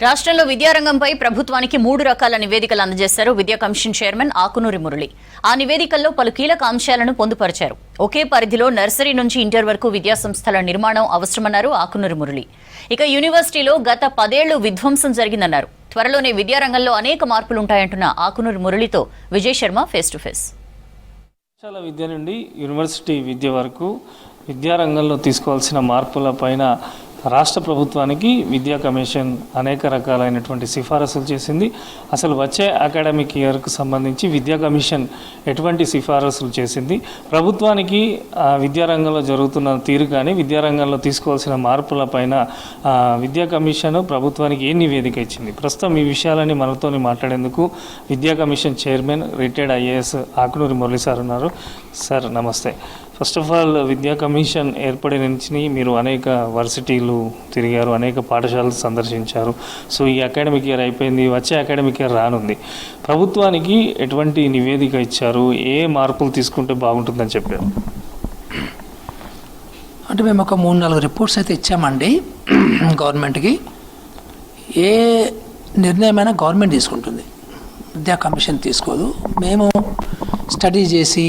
రాష్ట్రంలో విద్యారంగంపై ప్రభుత్వానికి 3 రకాల నివేదికలు అందజేశారు విద్యా కమిషన్ చైర్మన్ ఆకునూరి మురళి. ఆ నివేదికల్లో పలు కీలక అంశాలను పొందుపరిచారు. ఒకే పరిధిలో నర్సరీ నుంచి ఇంటర్ వరకు విద్యా సంస్థల నిర్మాణం అవసరమన్నారు ఆకునూరి మురళి. ఇక యూనివర్సిటీలో గత 10 ఏళ్లు విధ్వంసం జరిగిందన్నారు. త్వరలోనే విద్యారంగంలో అనేక మార్పులుంటాయంటున్న ఆకునూరి మురళితో Vijay Sharma face to face. పాఠశాల విద్య నుండి యూనివర్సిటీ విద్య వరకు విద్యారంగంలో తీసుకోవాల్సిన మార్పులపైన రాష్ట్ర ప్రభుత్వానికి విద్యా కమిషన్ అనేక రకాలైనటువంటి సిఫారసులు చేసింది. అసలు వచ్చే అకాడమిక్ ఇయర్కు సంబంధించి విద్యా కమిషన్ ఎటువంటి సిఫారసులు చేసింది, ప్రభుత్వానికి విద్యారంగంలో జరుగుతున్న తీరు కానీ విద్యారంగంలో తీసుకోవాల్సిన మార్పులపైన విద్యా కమిషన్ ప్రభుత్వానికి ఏ నివేదిక ఇచ్చింది, ప్రస్తుతం ఈ విషయాలని మనతో మాట్లాడేందుకు విద్యా commission chairman retired IAS Akunuri Murali sir ఉన్నారు. సార్ నమస్తే. ఫస్ట్ ఆఫ్ ఆల్, విద్యా కమిషన్ ఏర్పడిన నుంచి మీరు అనేక వర్సిటీలు తిరిగారు, అనేక పాఠశాలలు సందర్శించారు. సో ఈ అకాడమిక్ ఇయర్ అయిపోయింది, వచ్చే అకాడమిక్ ఇయర్ రానుంది. ప్రభుత్వానికి ఎటువంటి నివేదిక ఇచ్చారు, ఏ మార్పులు తీసుకుంటే బాగుంటుందని చెప్పారు? అంటే మేము ఒక 3-4 రిపోర్ట్స్ అయితే ఇచ్చామండి గవర్నమెంట్కి. ఏ నిర్ణయమైనా గవర్నమెంట్ తీసుకుంటుంది, విద్యా కమిషన్ తీసుకోదు. మేము స్టడీ చేసి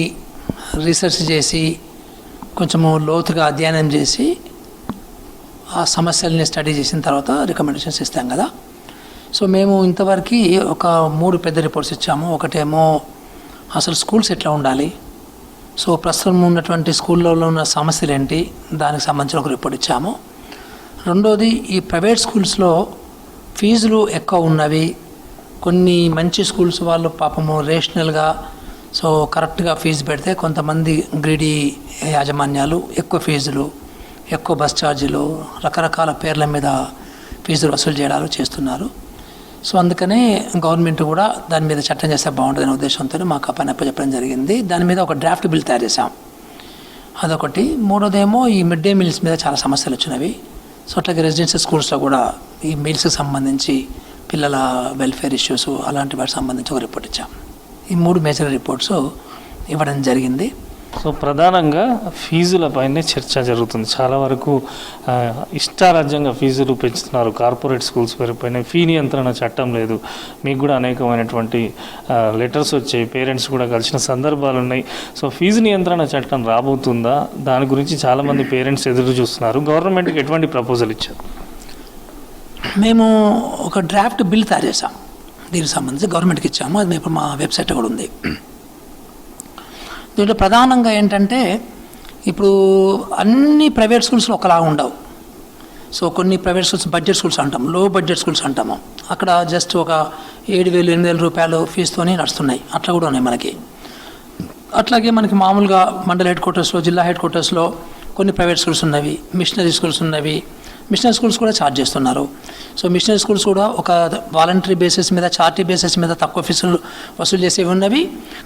రీసెర్చ్ చేసి కొంచెము లోతుగా అధ్యయనం చేసి ఆ సమస్యల్ని స్టడీ చేసిన తర్వాత రికమెండేషన్స్ ఇస్తాం కదా. సో మేము ఇంతవరకు ఒక 3 పెద్ద రిపోర్ట్స్ ఇచ్చాము. ఒకటేమో అసలు స్కూల్స్ ఎట్లా ఉండాలి, సో ప్రస్తుతం ఉన్నటువంటి స్కూళ్ళలో ఉన్న సమస్యలు ఏంటి, దానికి సంబంధించిన ఒక రిపోర్ట్ ఇచ్చాము. రెండోది, ఈ ప్రైవేట్ స్కూల్స్లో ఫీజులు ఎక్కువ ఉన్నవి. కొన్ని మంచి స్కూల్స్ వాళ్ళు పాపము రేషనల్గా సో కరెక్ట్గా ఫీజు పెడితే కొంతమంది గ్రీడీ యాజమాన్యాలు ఎక్కువ ఫీజులు, ఎక్కువ బస్ ఛార్జీలు, రకరకాల పేర్ల మీద ఫీజులు వసూలు చేయడాలు చేస్తున్నారు. సో అందుకనే గవర్నమెంట్ కూడా దాని మీద చట్టం చేస్తే బాగుంటుందనే ఉద్దేశంతో మాకు ఆ పని చెప్పడం జరిగింది. దాని మీద ఒక డ్రాఫ్ట్ బిల్ తయారు చేసాం, అదొకటి. మూడోదేమో ఈ మిడ్ డే మీల్స్ మీద చాలా సమస్యలు వచ్చినవి. సో అట్లాగే రెసిడెన్షియల్ స్కూల్స్లో కూడా ఈ మీల్స్కి సంబంధించి పిల్లల వెల్ఫేర్ ఇష్యూస్ అలాంటి వాటికి సంబంధించి ఒక రిపోర్ట్ ఇచ్చాం. ఈ 3 మేజర్ రిపోర్ట్స్ ఇవ్వడం జరిగింది. సో ప్రధానంగా ఫీజులపైనే చర్చ జరుగుతుంది. చాలా వరకు ఇష్టారాజ్యంగా ఫీజులు పెంచుతున్నారు, కార్పొరేట్ స్కూల్స్ పెరిగిపోయినాయి, ఫీ నియంత్రణ చట్టం లేదు. మీకు కూడా అనేకమైనటువంటి లెటర్స్ వచ్చాయి, పేరెంట్స్ కూడా కలిసిన సందర్భాలు ఉన్నాయి. సో ఫీజు నియంత్రణ చట్టం రాబోతుందా, దాని గురించి చాలామంది పేరెంట్స్ ఎదురు చూస్తున్నారు. గవర్నమెంట్కి ఎటువంటి ప్రపోజల్ ఇచ్చారు? మేము ఒక డ్రాఫ్ట్ బిల్ తయారు చేసాం, దీనికి సంబంధించి గవర్నమెంట్కి ఇచ్చాము. అది ఇప్పుడు మా వెబ్సైట్ కూడా ఉంది. దీంట్లో ప్రధానంగా ఏంటంటే, ఇప్పుడు అన్ని ప్రైవేట్ స్కూల్స్లో ఒకలా ఉండవు. సో కొన్ని ప్రైవేట్ స్కూల్స్ బడ్జెట్ స్కూల్స్ అంటాం, లో బడ్జెట్ స్కూల్స్ అంటాము. అక్కడ జస్ట్ ఒక 7,000-8,000 రూపాయలు ఫీజుతోనే నడుస్తున్నాయి, అట్లా కూడా ఉన్నాయి మనకి. అట్లాగే మనకి మామూలుగా మండల హెడ్ క్వార్టర్స్లో, జిల్లా హెడ్ క్వార్టర్స్లో కొన్ని ప్రైవేట్ స్కూల్స్ ఉన్నవి, మిషనరీ స్కూల్స్ ఉన్నవి. మిషనరీ స్కూల్స్ కూడా ఛార్జ్ చేస్తున్నారు. సో మిషనరీ స్కూల్స్ కూడా ఒక వాలంటరీ బేసిస్ మీద, చార్టీ బేసిస్ మీద తక్కువ ఫీజులు వసూలు చేసేవి ఉన్నవి.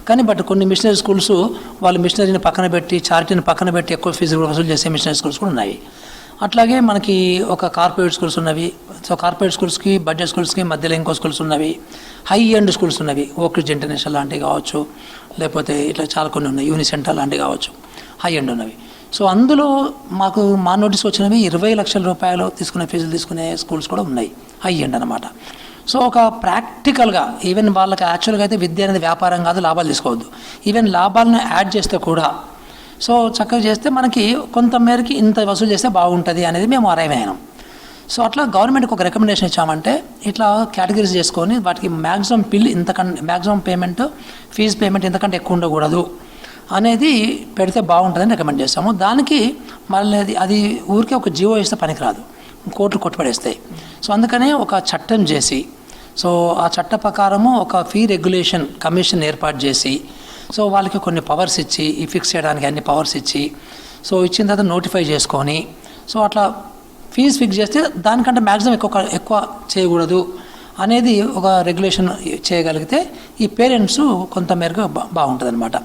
కానీ కొన్ని మిషనరీ స్కూల్స్ వాళ్ళు మిషనరీని పక్కన పెట్టి, చార్టీని పక్కన పెట్టి ఎక్కువ ఫీజులు వసూలు చేసే మిషనరీ స్కూల్స్ కూడా ఉన్నాయి. అట్లాగే మనకి ఒక కార్పొరేట్ స్కూల్స్ ఉన్నవి. సో కార్పొరేట్ స్కూల్స్కి, బడ్జెట్ స్కూల్స్కి మధ్యలో ఇంకో స్కూల్స్ ఉన్నవి. హై ఎండ్ స్కూల్స్ ఉన్నవి, ఓక్రిడ్జ్ ఇంటర్నేషనల్ లాంటివి కావచ్చు, లేకపోతే ఇట్లా చాలా కొన్ని ఉన్నాయి, యూనిసెంటర్ లాంటివి కావచ్చు, హై ఎండ్ ఉన్నవి. సో అందులో మాకు మా నోటీస్ వచ్చినవి 20 లక్షల రూపాయలు తీసుకునే ఫీజులు తీసుకునే స్కూల్స్ కూడా ఉన్నాయి, హై ఎండ్ అనమాట. సో ఒక ప్రాక్టికల్గా ఈవెన్ వాళ్ళకి యాక్చువల్గా అయితే విద్య అనేది వ్యాపారం కాదు, లాభాలు తీసుకోవద్దు. ఈవెన్ లాభాలను యాడ్ చేస్తే కూడా సో చక్కగా చేస్తే మనకి కొంత మేరకి ఇంత వసూలు చేస్తే బాగుంటుంది అనేది మేము అరైవ్ అయినాం. సో అట్లా గవర్నమెంట్కి ఒక రికమెండేషన్ ఇచ్చామంటే, ఇట్లా కేటగిరీస్ చేసుకొని వాటికి మ్యాక్సిమం బిల్ ఇంతకంటే, మ్యాక్సిమం పేమెంట్, ఫీజు పేమెంట్ ఇంతకంటే ఎక్కువ ఉండకూడదు అనేది పెడితే బాగుంటుందని రికమెండ్ చేస్తాము. దానికి మళ్ళీ అది ఊరికే ఒక జీవో ఇస్తే పనికిరాదు, కోర్టులు కొట్టుపడేస్తాయి. సో అందుకనే ఒక చట్టం చేసి, సో ఆ చట్ట ప్రకారము ఒక ఫీ రెగ్యులేషన్ కమిషన్ ఏర్పాటు చేసి, సో వాళ్ళకి కొన్ని పవర్స్ ఇచ్చి, ఈ ఫిక్స్ చేయడానికి అన్ని పవర్స్ ఇచ్చి, సో ఇచ్చిన తర్వాత నోటిఫై చేసుకొని, సో అట్లా ఫీజు ఫిక్స్ చేస్తే దానికంటే మ్యాక్సిమం ఎక్కువ చేయకూడదు అనేది ఒక రెగ్యులేషన్ చేయగలిగితే ఈ పేరెంట్స్ కొంత మేరకు బాగుంటుంది అనమాట.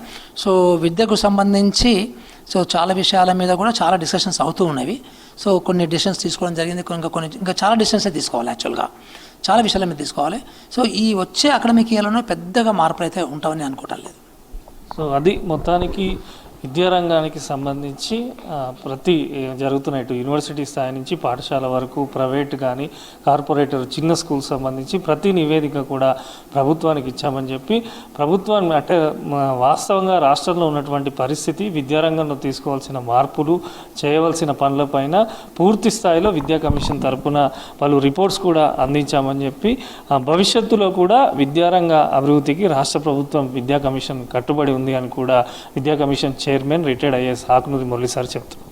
సో విద్యకు సంబంధించి సో చాలా విషయాల మీద కూడా చాలా డిస్కషన్స్ అవుతూ ఉన్నవి. సో కొన్ని డిసిషన్స్ తీసుకోవడం జరిగింది, ఇంకా చాలా డిసిషన్సే తీసుకోవాలి. యాక్చువల్గా చాలా విషయాల మీద తీసుకోవాలి. సో ఈ వచ్చే అకాడమిక్ ఇయర్లోనే పెద్దగా మార్పులు అయితే ఉంటామని అనుకోవటం లేదు. సో అది మొత్తానికి విద్యారంగానికి సంబంధించి ప్రతి జరుగుతున్న ఇటు యూనివర్సిటీ స్థాయి నుంచి పాఠశాల వరకు ప్రైవేట్ కానీ కార్పొరేటర్ చిన్న స్కూల్ సంబంధించి ప్రతి నివేదిక కూడా ప్రభుత్వానికి ఇచ్చామని చెప్పి ప్రభుత్వాన్ని అంటే వాస్తవంగా రాష్ట్రంలో ఉన్నటువంటి పరిస్థితి, విద్యారంగంలో తీసుకోవాల్సిన మార్పులు, చేయవలసిన పనులపైన పూర్తి స్థాయిలో విద్యా కమిషన్ తరపున పలు రిపోర్ట్స్ కూడా అందించామని చెప్పి భవిష్యత్తులో కూడా విద్యారంగ అభివృద్ధికి రాష్ట్ర ప్రభుత్వం విద్యా కమిషన్ కట్టుబడి ఉంది అని కూడా విద్యా commission chairman retired IAS Akunuri Murali sir చెప్తున్నారు.